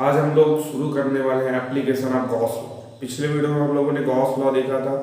आज हम लोग शुरू करने वाले हैं एप्लीकेशन ऑफ गॉस लॉ। पिछले वीडियो में हम लोगों ने गॉस लॉ देखा था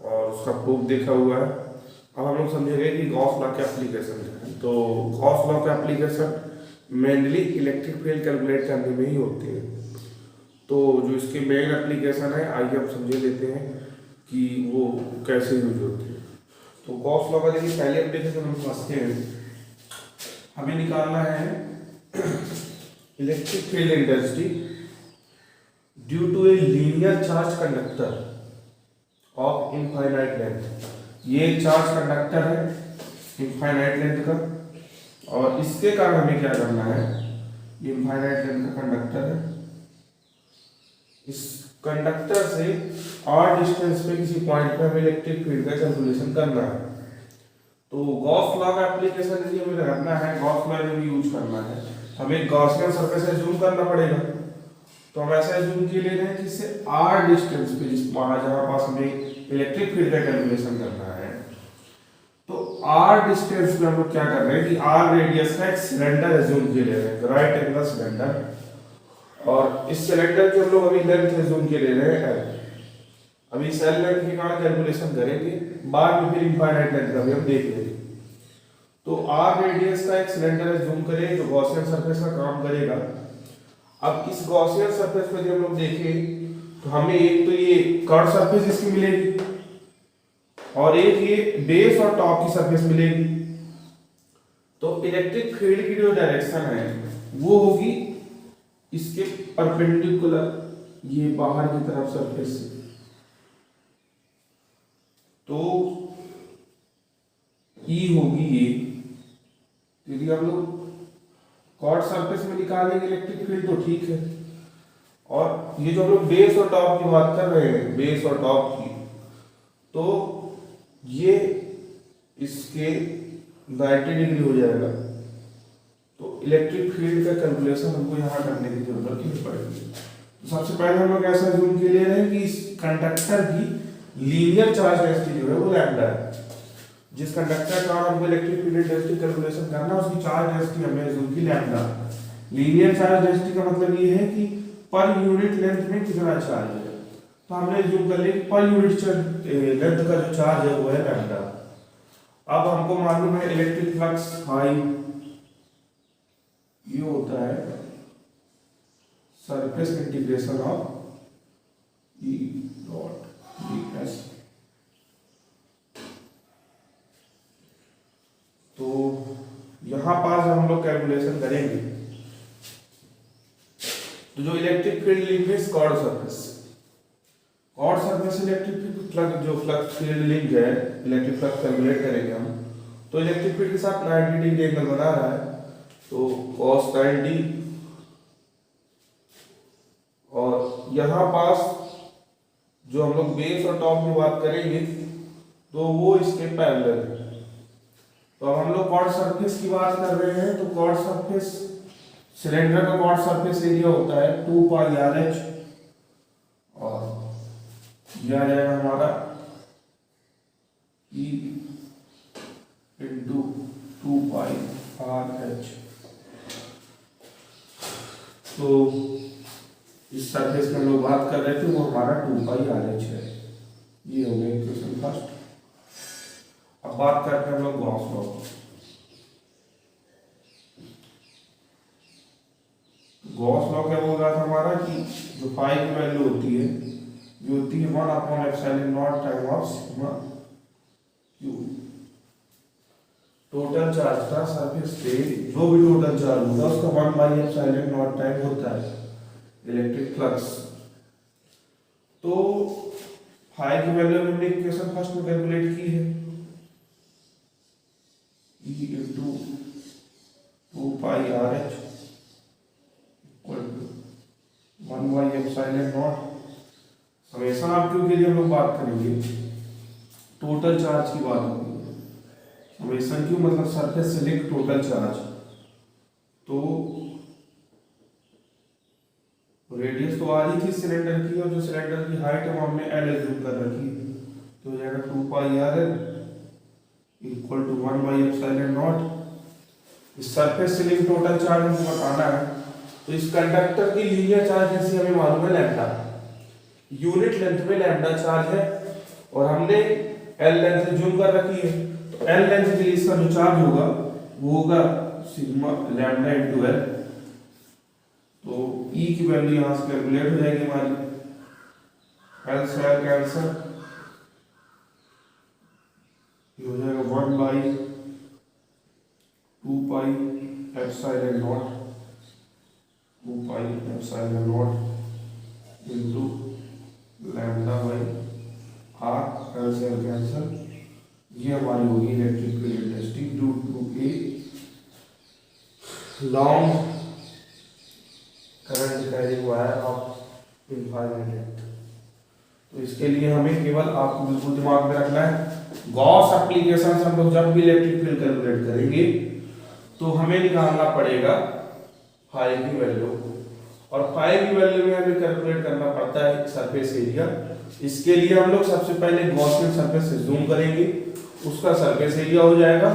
और उसका प्रूफ देखा हुआ है। अब हम लोग समझेंगे कि गॉस लॉ के एप्लीकेशन क्या है। तो गॉस लॉ के application mainly electric field calculate करने में ही होती है। तो जो इसके मेन एप्लीकेशन है, आइए हम समझे लेते हैं कि वो कैसे यूज होती है। तो गॉस लॉ का देखिए पहले एप्लीकेशन हम समझते हैं। हमें निकालना है electric field intensity due to a linear charge conductor of infinite length. ये चार्ज कंडक्टर है इनफाइनाइट लेंथ का, और इसके कारण हमें क्या करना है, इनफाइनाइट लेंथ का कंडक्टर है। इस कंडक्टर से r डिस्टेंस पे किसी पॉइंट पे हमें इलेक्ट्रिक फील्ड का कैलकुलेशन करना है। तो गॉस लॉ का एप्लीकेशन यदि हमें करना है, गॉस लॉ यदि यूज करना है, हमें गॉसियन सरफेस एज्यूम करना पड़ेगा। तो हम ऐसा एज्यूम किए ले रहे हैं जिससे r डिस्टेंस पे जिस वहां जहां पास हमें इलेक्ट्रिक फील्ड का कैलकुलेशन करना है, तो r डिस्टेंस पे हम लोग क्या कर रहे हैं कि r रेडियस का एक सिलेंडर एज्यूम किए ले रहे हैं, राइट एंगल सिलेंडर। और इस सिलेंडर की हम लोग अभी लेंथ एज्यूम किए ले रहे हैं l। अभी इस l लेंथ के कारण कैलकुलेशन करेंगे, बाद में फिर इनफाइनाइट लेंथ का भी हम देख लेंगे। तो r रेडियस का एक सिलेंडर एज्यूम करें जो गॉसियन सरफेस का काम करेगा। अब इस गॉसियन सरफेस पे जब हम लोग देखें तो हमें एक तो ये कर्व सरफेस इसकी मिलेगी और एक ये बेस और टॉप की सरफेस मिलेगी। तो इलेक्ट्रिक फील्ड की जो डायरेक्शन है वो होगी इसके परपेंडिकुलर, ये बाहर की तरफ सरफेस से। तो E होगी ये, यदि हम लोग कॉर्ड सरफेस में निकालेंगे इलेक्ट्रिक फील्ड तो ठीक है। और ये जो हम लोग बेस और टॉप की बात कर रहे हैं, बेस और टॉप की, तो ये इसके 90 डिग्री हो जाएगा। तो इलेक्ट्रिक फील्ड का कैलकुलेशन हमको यहाँ करने की जरूरत नहीं पड़ेगी। तो सबसे पहले हम लोग ऐसा जूम के ले रहे हैं कि इस कंडक्टर की लीनियर चार्ज डेंसिटी जो है वो लैम्डा है। जिस कंडक्टर का हमको इलेक्ट्रिक फील्ड डेंसिटी कैलकुलेशन करना है उसकी चार्ज डेंसिटी हमने एज्यूम की लैम्डा। लीनियर चार्ज डेंसिटी का मतलब ये है कि पर यूनिट लेंथ में कितना चार्ज है। तो हमने एज्यूम कर लिया पर यूनिट लेंथ का जो चार्ज है वो है लैम्डा। अब हमको मालूम है इलेक्ट्रिक फ्लक्स फाई, ये होता है surface integration of E dot ds। तो यहां पास हम लोग कैलकुलेशन करेंगे। तो जो इलेक्ट्रिक फील्ड लिंक है closed surface, closed surface electric flux, जो फ्लक्स फील्ड लिंक है, इलेक्ट्रिक फ्लक्स कैलकुलेट करेंगे हम। तो इलेक्ट्रिक फील्ड के साथ 90 डिग्री एंगल बना रहा है, तो cos 90। और यहां पास जो हम लोग बेस और टॉप की बात करेंगे तो वो इसके पैरेलल है। तो अब हम लोग कॉर्ड सरफेस की बात कर रहे हैं। तो कॉर्ड सरफेस, सिलेंडर का कॉर्ड सरफेस एरिया होता है 2 पाई RH, और यह आ जाएगा हमारा E इंटू 2 पाई RH। तो इस सरफेस की हम लोग बात कर रहे थे वो हमारा 2 पाई RH है। ये हो गया इक्वेशन फर्स्ट। अब बात करते हैं हम लोग गॉस लॉ। गॉस लॉ क्या बोल रहा था हमारा कि जो फाई की वैल्यू होती है ये होती है 1/ε0 time of sigma q. Total charge का सरफेस पे जो भी टोटल चार्ज होगा उसका 1/ε0 टाइम होता है इलेक्ट्रिक फ्लक्स। तो फाई की वैल्यू हमने इक्वेशन फर्स्ट में कैलकुलेट की है, E into 2 pi RH equal to 1/ε0। हमेशा आप क्यों के लिए हम लोग बात करेंगे, टोटल चार्ज की बात होगी। हमेशा क्यों मतलब सरफेस से लेकर टोटल चार्ज। तो रेडियस तो आ रही थी सिलेंडर की, और जो सिलेंडर की हाइट है वो हमने L एज्यूम कर रखी। तो हो जाएगा 2 pi RL इक्वल टू 1/ε0। इस सरफेस से लेकर टोटल चार्ज हमको बताना है तो इस कंडक्टर की लीनियर चार्ज डेंसिटी हमें मालूम है लैम्डा, यूनिट लेंथ में लैम्डा चार्ज है और हमने एल लेंथ जूम कर रखी है, तो एल लेंथ के लिए इसका जो चार्ज होगा वो होगा सिग्मा लैम्डा इनटू एल। तो ई की वैल्यू यहां से कैलकुलेट हो जाएगी हमारी, एल से एल कैंसिल, ये हो जाएगा 1 by 2 pi epsilon naught, 2 pi epsilon naught into lambda by r, l से एल कैंसिल, ये हमारी होगी electric field intensity due to a long current carrying wire of infinite length. तो इसके लिए हमें केवल आपको बिल्कुल दिमाग में रखना है गॉस एप्लीकेशन से हम लोग जब भी इलेक्ट्रिक फील्ड कैलकुलेट करेंगे तो हमें निकालना पड़ेगा फाई की वैल्यू, और फाई की वैल्यू में हमें कैलकुलेट करना पड़ता है सरफेस एरिया। इसके लिए हम लोग सबसे पहले गॉसियन सरफेस से जूम करेंगे, उसका सरफेस एरिया हो जाएगा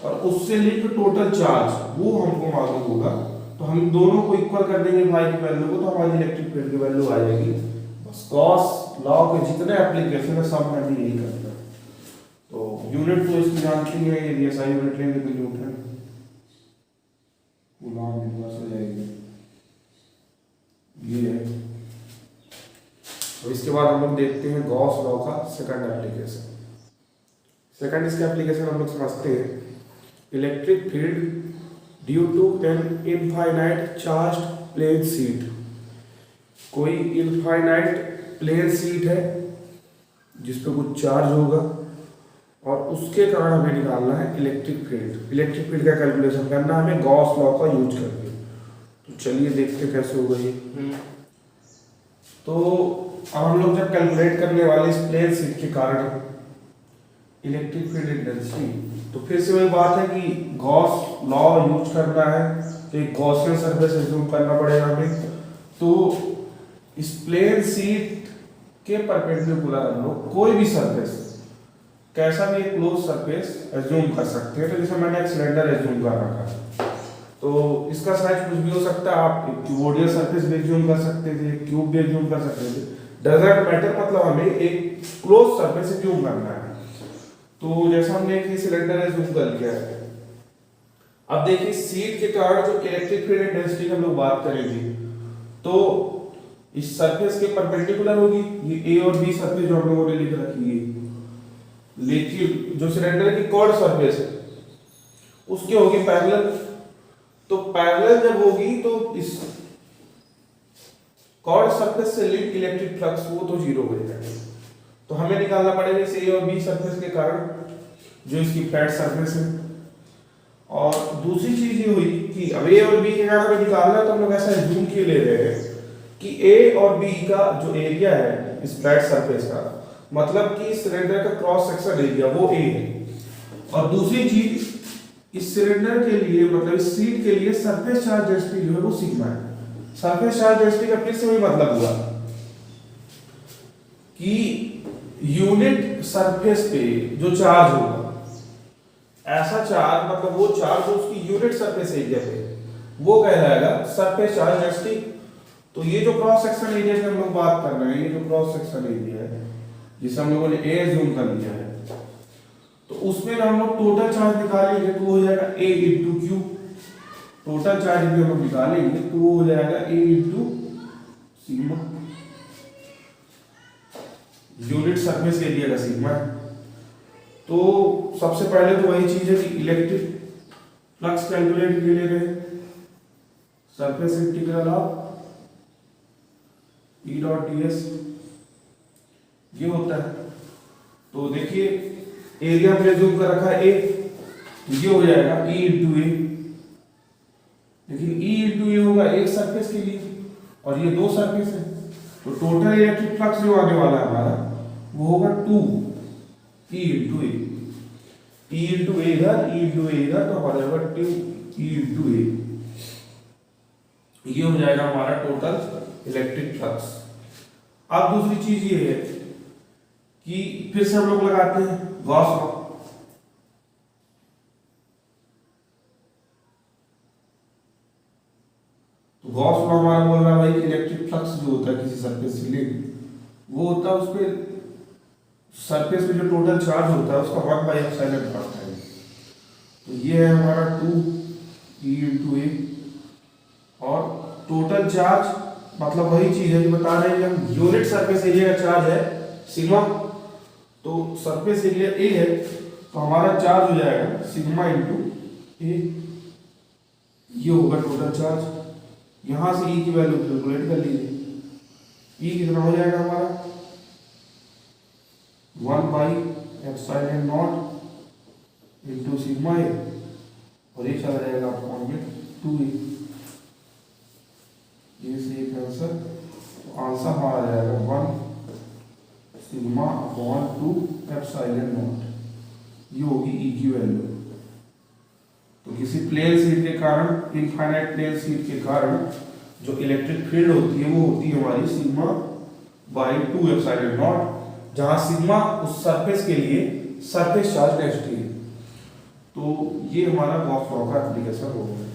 और उससे लिंक टोटल चार्ज वो हमको मालूम होगा, तो हम दोनों को इक्वल कर देंगे फाई की वैल्यू को, तो हमारी इलेक्ट्रिक फील्ड की वैल्यू आ जाएगी। बस गॉस लॉ के जितने एप्लीकेशन है सब में भी यही करना है। तो यूनिट तो इसकी जानती है, यदि ऐसा यूनिट लेंगे तो न्यूटन कूलॉम इनवर्स हो जाएगी, ये है। तो इसके बाद हम लोग देखते हैं गॉस लॉ का सेकंड एप्लीकेशन। सेकंड इसका एप्लीकेशन हम लोग समझते हैं, electric field due to an infinite charged plane sheet. कोई इनफाइनाइट प्लेन शीट है जिस पे कुछ चार्ज होगा और उसके कारण हमें निकालना है इलेक्ट्रिक फील्ड। इलेक्ट्रिक फील्ड का कैलकुलेशन करना है हमें गॉस लॉ का यूज करके। तो चलिए देखते कैसे होगा ये। तो अब हम लोग जब कैलकुलेट करने वाले इस प्लेन शीट के कारण इलेक्ट्रिक फील्ड इंटेंसिटी, तो फिर से वही बात है कि गॉस लॉ यूज करना है, तो एक गॉसियन सरफेस एज्यूम करना पड़ेगा हमें। तो इस प्लेन शीट के परपेंडिकुलर हम लोग कोई भी सरफेस, कैसा भी एक क्लोज सरफेस एज्यूम कर सकते हैं। तो जैसे मैंने एक सिलेंडर एज्यूम कर रखा है, तो इसका साइज कुछ भी हो सकता है, आप एक क्यूबोडियल सरफेस भी एज्यूम कर सकते थे, क्यूब भी एज्यूम कर सकते थे, डजंट मैटर, मतलब हमें एक क्लोज सरफेस एज्यूम करना है। तो जैसा हमने एक सिलेंडर एज्यूम कर लिया है, अब देखिए शीट के कारण जो इलेक्ट्रिक फील्ड इंटेंसिटी की हम लोग बात करेंगे, तो इस सरफेस के परपेंडिकुलर होगी, ये ए और बी सरफेस जो हम लोगों ने लिख रखी है, लेकिन जो सिलेंडर की कॉर्ड सरफेस है उसकी होगी पैरेलल। तो पैरेलल जब होगी तो इस कॉर्ड सरफेस से लिंक इलेक्ट्रिक फ्लक्स वो तो जीरो हो जाएगा। तो हमें निकालना पड़ेगा इस ए और बी सरफेस के कारण जो इसकी फ्लैट सरफेस है। और दूसरी चीज ये हुई कि अब ए और बी के कारण हमें निकालना है, तो हम लोग ऐसा एज्यूम किए ले रहे हैं कि ए और बी का जो एरिया है इस फ्लैट सरफेस का, मतलब कि सिलेंडर का क्रॉस सेक्शन एरिया वो ए है। और दूसरी चीज इस सिलेंडर के लिए, मतलब इस शीट के लिए सरफेस चार्ज डेंसिटी जो है वो सिग्मा है। सरफेस चार्ज डेंसिटी का फिर से वही मतलब हुआ कि यूनिट सरफेस पे जो चार्ज होगा, ऐसा चार्ज मतलब वो चार्ज जो उसकी यूनिट सरफेस एरिया पे वो कहलाएगा सरफेस चार्ज डेंसिटी। तो ये जो क्रॉस सेक्शन एरिया की हम लोग बात कर रहे हैं, ये जो क्रॉस सेक्शन एरिया है जिसे हम लोगों ने ए जूम कर लिया है, तो उसमें हम लोग टोटल चार्ज निकालेंगे तो हो जाएगा a into q. Total charge भी हम लोग निकालेंगे तो वो हो जाएगा a into sigma, unit surface area का सिग्मा। तो सबसे पहले तो वही चीज है कि इलेक्ट्रिक फ्लक्स कैलकुलेट के लिए रहे, surface integral of E dot ds ये होता है। तो देखिए एरिया में जूम कर रखा है ए, तो ये हो जाएगा e इंटू ए, लेकिन e इंटू ए होगा एक सरफेस के लिए और ये दो सरफेस है, तो टोटल इलेक्ट्रिक फ्लक्स जो आने वाला है हमारा वो होगा 2 e इंटू ए, e इंटू ए इधर, e इंटू ए इधर, तो हमारा होगा 2 e इंटू ए। ये हो जाएगा हमारा टोटल इलेक्ट्रिक फ्लक्स। अब दूसरी चीज ये है कि फिर से हम लोग लगाते हैं गॉस लॉ। तो गॉस लॉ हमारा बोल रहा है भाई कि इलेक्ट्रिक फ्लक्स जो होता है किसी सरफेस से ले वो होता है उस पे सरफेस पे जो टोटल चार्ज होता है उसका 1/एप्सिलॉन नॉट है। तो ये है हमारा 2E × A और टोटल चार्ज मतलब वही चीज है जो बता रहे हैं हम यूनिट सरफेस एरिया का चार्ज है सिग्मा। तो सरफेस एरिया A है तो हमारा चार्ज हो जाएगा सिग्मा × A। ये होगा टोटल चार्ज। यहां से E की वैल्यू कैलकुलेट कर लीजिए। E कितना हो जाएगा हमारा 1/एप्सिलॉन नॉट × सिग्मा A और ये चला जाएगा अपॉन में 2A। ये से एक आंसर तो आंसर हमारा जाएगा 1 सिग्मा अपॉन 2 एप्सिलॉन नॉट। ये होगी E की वैल्यू। तो किसी प्लेन शीट के कारण इनफाइनाइट प्लेन शीट के कारण जो इलेक्ट्रिक फील्ड होती है वो होती है हमारी सिग्मा बाई 2 एप्सिलॉन नॉट, जहां सिग्मा उस सरफेस के लिए सरफेस चार्ज डेंसिटी है। तो ये हमारा गॉस लॉ का एप्लीकेशन हो गया।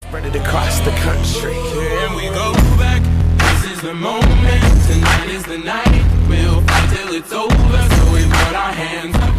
Spread it across the country. Here we go back. This is the moment. Tonight is the night. We'll fight till it's over. So we put our hands up.